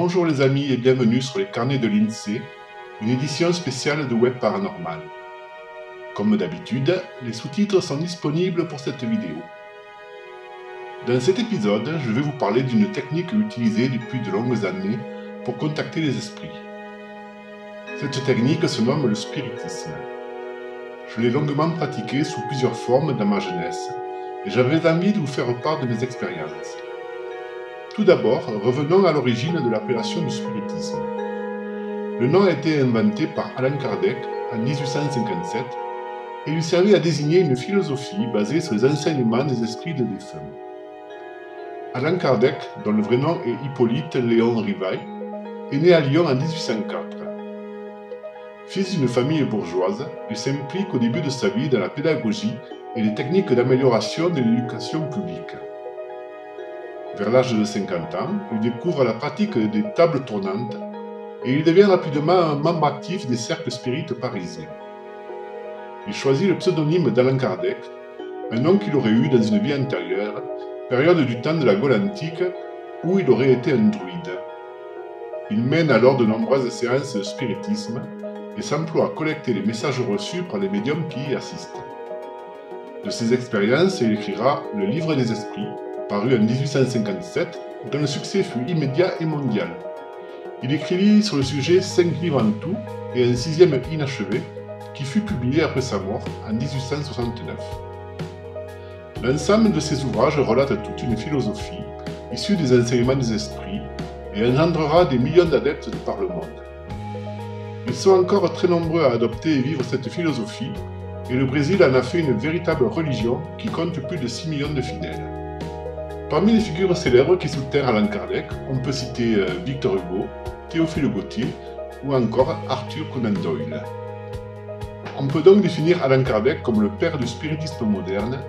Bonjour les amis et bienvenue sur les carnets de l'INSEE, une édition spéciale de Web Paranormal. Comme d'habitude, les sous-titres sont disponibles pour cette vidéo. Dans cet épisode, je vais vous parler d'une technique utilisée depuis de longues années pour contacter les esprits. Cette technique se nomme le spiritisme. Je l'ai longuement pratiquée sous plusieurs formes dans ma jeunesse et j'avais envie de vous faire part de mes expériences. Tout d'abord, revenons à l'origine de l'appellation du spiritisme. Le nom a été inventé par Allan Kardec en 1857 et lui servait à désigner une philosophie basée sur les enseignements des esprits de défunts. Allan Kardec, dont le vrai nom est Hippolyte Léon Rivail, est né à Lyon en 1804. Fils d'une famille bourgeoise, il s'implique au début de sa vie dans la pédagogie et les techniques d'amélioration de l'éducation publique. Vers l'âge de 50 ans, il découvre la pratique des tables tournantes et il devient rapidement un membre actif des cercles spirites parisiens. Il choisit le pseudonyme d'Allan Kardec, un nom qu'il aurait eu dans une vie antérieure, période du temps de la Gaule antique où il aurait été un druide. Il mène alors de nombreuses séances de spiritisme et s'emploie à collecter les messages reçus par les médiums qui y assistent. De ses expériences, il écrira Le Livre des Esprits, paru en 1857, dont le succès fut immédiat et mondial. Il écrivit sur le sujet 5 livres en tout et un 6e inachevé, qui fut publié après sa mort en 1869. L'ensemble de ses ouvrages relate toute une philosophie issue des enseignements des esprits et engendrera des millions d'adeptes de par le monde. Ils sont encore très nombreux à adopter et vivre cette philosophie, et le Brésil en a fait une véritable religion qui compte plus de 6 millions de fidèles. Parmi les figures célèbres qui soutinrent Allan Kardec, on peut citer Victor Hugo, Théophile Gautier ou encore Arthur Conan Doyle. On peut donc définir Allan Kardec comme le père du spiritisme moderne,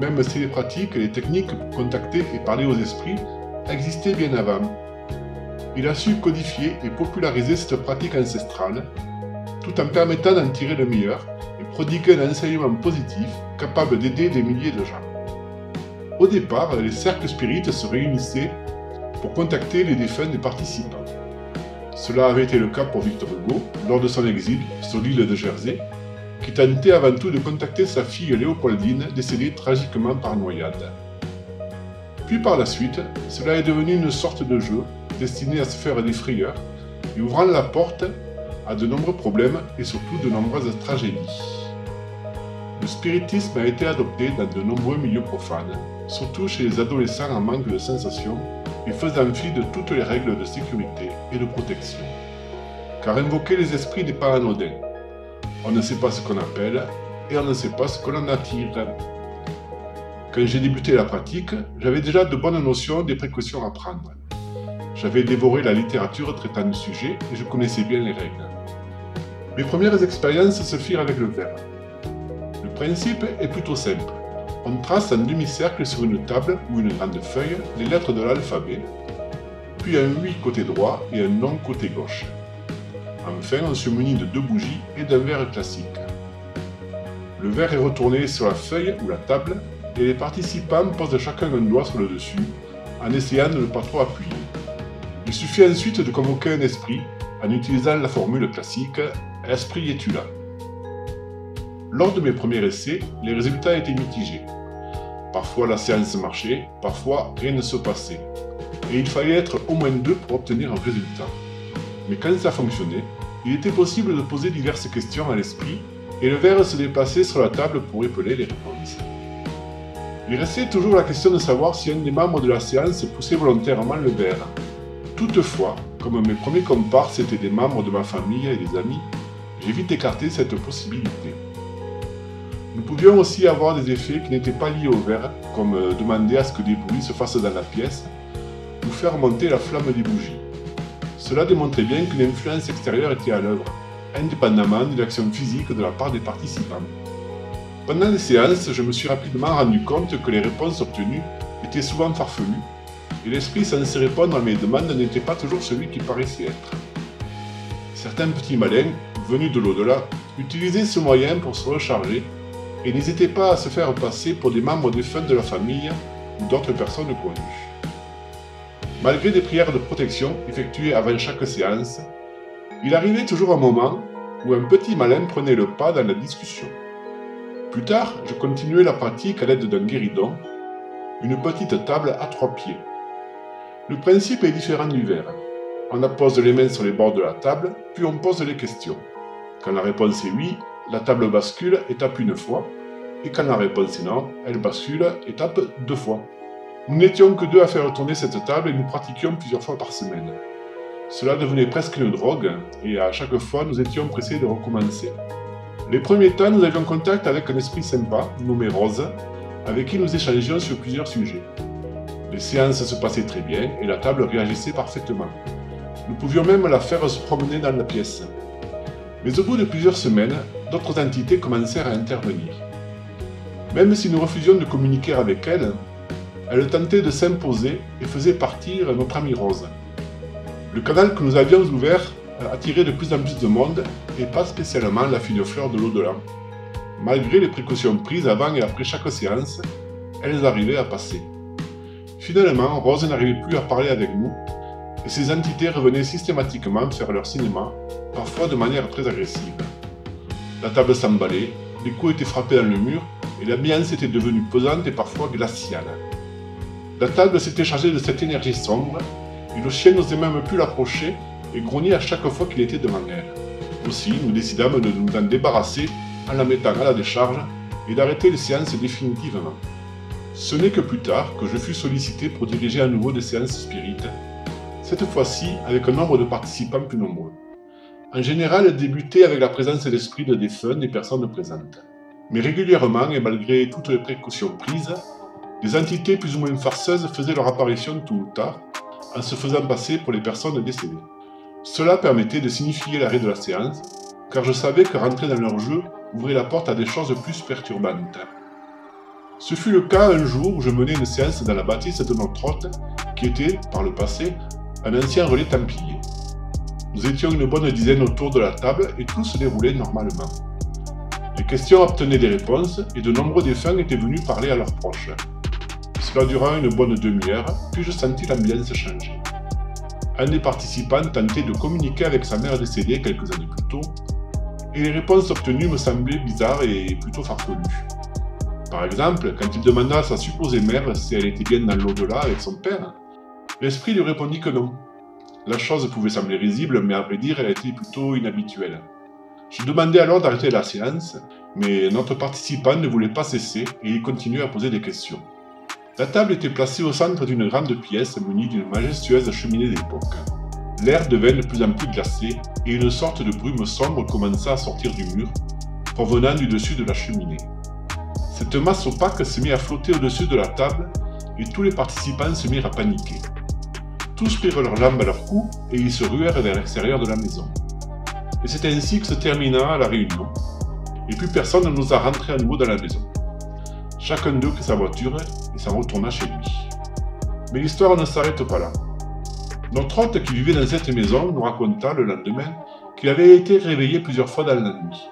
même si les pratiques et les techniques pour contacter et parler aux esprits existaient bien avant. Il a su codifier et populariser cette pratique ancestrale, tout en permettant d'en tirer le meilleur et prodiguer un enseignement positif capable d'aider des milliers de gens. Au départ, les cercles spirites se réunissaient pour contacter les défunts des participants. Cela avait été le cas pour Victor Hugo lors de son exil sur l'île de Jersey, qui tentait avant tout de contacter sa fille Léopoldine, décédée tragiquement par noyade. Puis par la suite, cela est devenu une sorte de jeu destiné à se faire des frayeurs et ouvrant la porte à de nombreux problèmes et surtout de nombreuses tragédies. Le spiritisme a été adopté dans de nombreux milieux profanes, surtout chez les adolescents en manque de sensations et faisant fi de toutes les règles de sécurité et de protection. Car invoquer les esprits n'est pas anodin. On ne sait pas ce qu'on appelle et on ne sait pas ce que l'on attire. Quand j'ai débuté la pratique, j'avais déjà de bonnes notions des précautions à prendre. J'avais dévoré la littérature traitant du sujet et je connaissais bien les règles. Mes premières expériences se firent avec le verre. Le principe est plutôt simple. On trace un demi-cercle sur une table ou une grande feuille les lettres de l'alphabet, puis un oui côté droit et un non côté gauche. Enfin, on se munit de 2 bougies et d'un verre classique. Le verre est retourné sur la feuille ou la table et les participants posent chacun un doigt sur le dessus en essayant de ne pas trop appuyer. Il suffit ensuite de convoquer un esprit en utilisant la formule classique « Esprit, es-tu là ?» Lors de mes premiers essais, les résultats étaient mitigés. Parfois la séance marchait, parfois rien ne se passait. Et il fallait être au moins 2 pour obtenir un résultat. Mais quand ça fonctionnait, il était possible de poser diverses questions à l'esprit et le verre se déplaçait sur la table pour épeler les réponses. Il restait toujours la question de savoir si un des membres de la séance poussait volontairement le verre. Toutefois, comme mes premiers comparses étaient des membres de ma famille et des amis, j'ai vite écarté cette possibilité. Nous pouvions aussi avoir des effets qui n'étaient pas liés au verre, comme demander à ce que des bruits se fassent dans la pièce, ou faire monter la flamme des bougies. Cela démontrait bien qu'une influence extérieure était à l'œuvre, indépendamment de l'action physique de la part des participants. Pendant les séances, je me suis rapidement rendu compte que les réponses obtenues étaient souvent farfelues, et l'esprit censé répondre à mes demandes n'était pas toujours celui qu'il paraissait être. Certains petits malins, venus de l'au-delà, utilisaient ce moyen pour se recharger et n'hésitaient pas à se faire passer pour des membres défunts de la famille ou d'autres personnes connues. Malgré des prières de protection effectuées avant chaque séance, il arrivait toujours un moment où un petit malin prenait le pas dans la discussion. Plus tard, je continuais la pratique à l'aide d'un guéridon, une petite table à 3 pieds. Le principe est différent du verre. On appose les mains sur les bords de la table, puis on pose les questions. Quand la réponse est oui, la table bascule et tape une fois, et quand la réponse est non, elle bascule et tape 2 fois. Nous n'étions que 2 à faire tourner cette table et nous pratiquions plusieurs fois par semaine. Cela devenait presque une drogue, et à chaque fois nous étions pressés de recommencer. Les premiers temps, nous avions contact avec un esprit sympa, nommé Rose, avec qui nous échangions sur plusieurs sujets. Les séances se passaient très bien et la table réagissait parfaitement. Nous pouvions même la faire se promener dans la pièce. Mais au bout de plusieurs semaines, d'autres entités commencèrent à intervenir. Même si nous refusions de communiquer avec elles, elles tentaient de s'imposer et faisaient partir notre amie Rose. Le canal que nous avions ouvert attirait de plus en plus de monde, et pas spécialement la fine fleur de l'au-delà. Malgré les précautions prises avant et après chaque séance, elles arrivaient à passer. Finalement, Rose n'arrivait plus à parler avec nous, et ces entités revenaient systématiquement faire leur cinéma, parfois de manière très agressive. La table s'emballait, les coups étaient frappés dans le mur, et l'ambiance était devenue pesante et parfois glaciale. La table s'était chargée de cette énergie sombre, et le chien n'osait même plus l'approcher et grognait à chaque fois qu'il était devant elle. Aussi, nous décidâmes de nous en débarrasser en la mettant à la décharge et d'arrêter les séances définitivement. Ce n'est que plus tard que je fus sollicité pour diriger à nouveau des séances spirites, cette fois-ci avec un nombre de participants plus nombreux. En général, elles débutaient avec la présence d'esprit de défunts des personnes présentes. Mais régulièrement, et malgré toutes les précautions prises, des entités plus ou moins farceuses faisaient leur apparition tôt ou tard, en se faisant passer pour les personnes décédées. Cela permettait de signifier l'arrêt de la séance, car je savais que rentrer dans leur jeu ouvrait la porte à des choses plus perturbantes. Ce fut le cas un jour où je menais une séance dans la bâtisse de notre hôte, qui était, par le passé, un ancien relais templier. Nous étions une bonne dizaine autour de la table et tout se déroulait normalement. Les questions obtenaient des réponses et de nombreux défunts étaient venus parler à leurs proches. Cela dura une bonne demi-heure, puis je sentis l'ambiance changer. Un des participants tentait de communiquer avec sa mère décédée quelques années plus tôt, et les réponses obtenues me semblaient bizarres et plutôt farfelues. Par exemple, quand il demanda à sa supposée mère si elle était bien dans l'au-delà avec son père, l'esprit lui répondit que non. La chose pouvait sembler risible, mais à vrai dire, elle était plutôt inhabituelle. Je demandai alors d'arrêter la séance, mais notre participant ne voulait pas cesser et il continuait à poser des questions. La table était placée au centre d'une grande pièce munie d'une majestueuse cheminée d'époque. L'air devint de plus en plus glacé et une sorte de brume sombre commença à sortir du mur, provenant du dessus de la cheminée. Cette masse opaque se mit à flotter au-dessus de la table et tous les participants se mirent à paniquer. Tous prirent leurs jambes à leur cou et ils se ruèrent vers l'extérieur de la maison. Et c'est ainsi que se termina la réunion, et plus personne n'osa rentrer à nouveau dans la maison. Chacun d'eux prit sa voiture et s'en retourna chez lui. Mais l'histoire ne s'arrête pas là. Notre hôte qui vivait dans cette maison nous raconta le lendemain qu'il avait été réveillé plusieurs fois dans la nuit.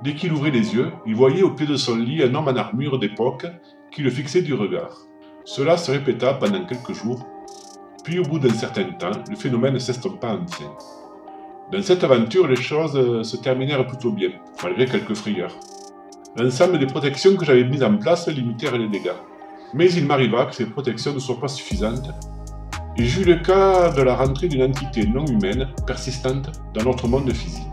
Dès qu'il ouvrait les yeux, il voyait au pied de son lit un homme en armure d'époque qui le fixait du regard. Cela se répéta pendant quelques jours, puis au bout d'un certain temps, le phénomène s'estompa enfin. Dans cette aventure, les choses se terminèrent plutôt bien, malgré quelques frayeurs. L'ensemble des protections que j'avais mises en place limitèrent les dégâts. Mais il m'arriva que ces protections ne soient pas suffisantes, et j'eus le cas de la rentrée d'une entité non humaine, persistante, dans notre monde physique.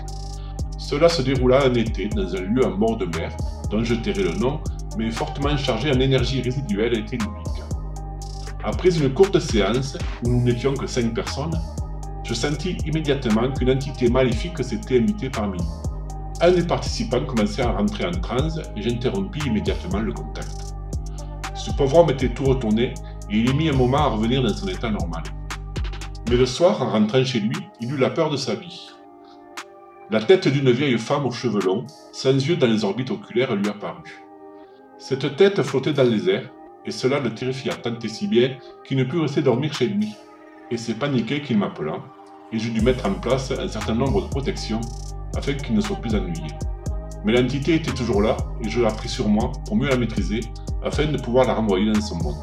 Cela se déroula en été, dans un lieu en bord de mer, dont je tairai le nom, mais fortement chargé en énergie résiduelle et tellurique. Après une courte séance, où nous n'étions que 5 personnes, je sentis immédiatement qu'une entité maléfique s'était invitée parmi nous. Un des participants commençait à rentrer en transe et j'interrompis immédiatement le contact. Ce pauvre homme était tout retourné et il mit un moment à revenir dans son état normal. Mais le soir, en rentrant chez lui, il eut la peur de sa vie. La tête d'une vieille femme aux cheveux longs, sans yeux dans les orbites oculaires, lui apparut. Cette tête flottait dans les airs, et cela le terrifia tant et si bien qu'il ne put rester dormir chez lui. Et c'est paniqué qu'il m'appela, et je dû mettre en place un certain nombre de protections afin qu'il ne soit plus ennuyé. Mais l'entité était toujours là, et je la pris sur moi pour mieux la maîtriser, afin de pouvoir la renvoyer dans son monde.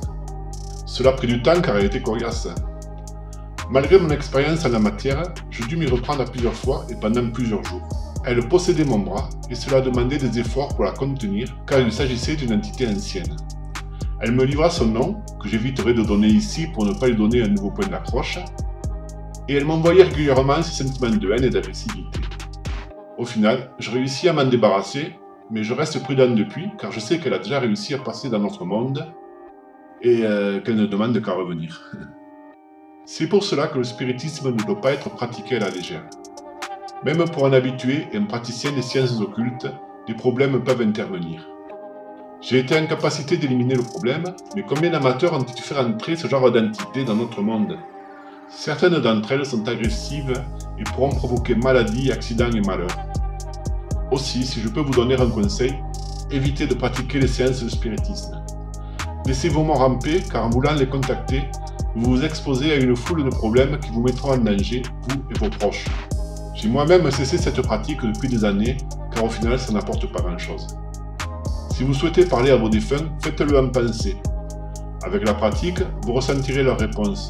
Cela prit du temps car elle était coriace, Malgré mon expérience en la matière, je dus m'y reprendre à plusieurs fois et pendant plusieurs jours. Elle possédait mon bras et cela demandait des efforts pour la contenir car il s'agissait d'une entité ancienne. Elle me livra son nom, que j'éviterai de donner ici pour ne pas lui donner un nouveau point d'accroche, et elle m'envoyait régulièrement ses sentiments de haine et d'agressivité. Au final, je réussis à m'en débarrasser, mais je reste prudent depuis car je sais qu'elle a déjà réussi à passer dans notre monde et qu'elle ne demande qu'à revenir. C'est pour cela que le spiritisme ne doit pas être pratiqué à la légère. Même pour un habitué et un praticien des sciences occultes, des problèmes peuvent intervenir. J'ai été en capacité d'éliminer le problème, mais combien d'amateurs ont-ils fait entrer ce genre d'entité dans notre monde? Certaines d'entre elles sont agressives et pourront provoquer maladies, accidents et malheurs. Aussi, si je peux vous donner un conseil, évitez de pratiquer les séances de spiritisme. Laissez vos morts ramper, car en voulant les contacter, vous vous exposez à une foule de problèmes qui vous mettront en danger, vous et vos proches. J'ai moi-même cessé cette pratique depuis des années, car au final ça n'apporte pas grand-chose. Si vous souhaitez parler à vos défunts, faites-le en pensée. Avec la pratique, vous ressentirez leurs réponses,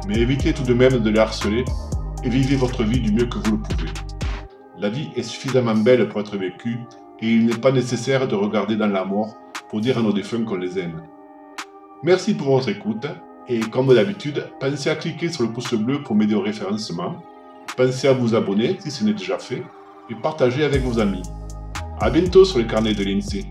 mais évitez tout de même de les harceler et vivez votre vie du mieux que vous le pouvez. La vie est suffisamment belle pour être vécue et il n'est pas nécessaire de regarder dans la mort pour dire à nos défunts qu'on les aime. Merci pour votre écoute et comme d'habitude, pensez à cliquer sur le pouce bleu pour m'aider au référencement. Pensez à vous abonner si ce n'est déjà fait et partagez avec vos amis. A bientôt sur les carnets de l'INSEE.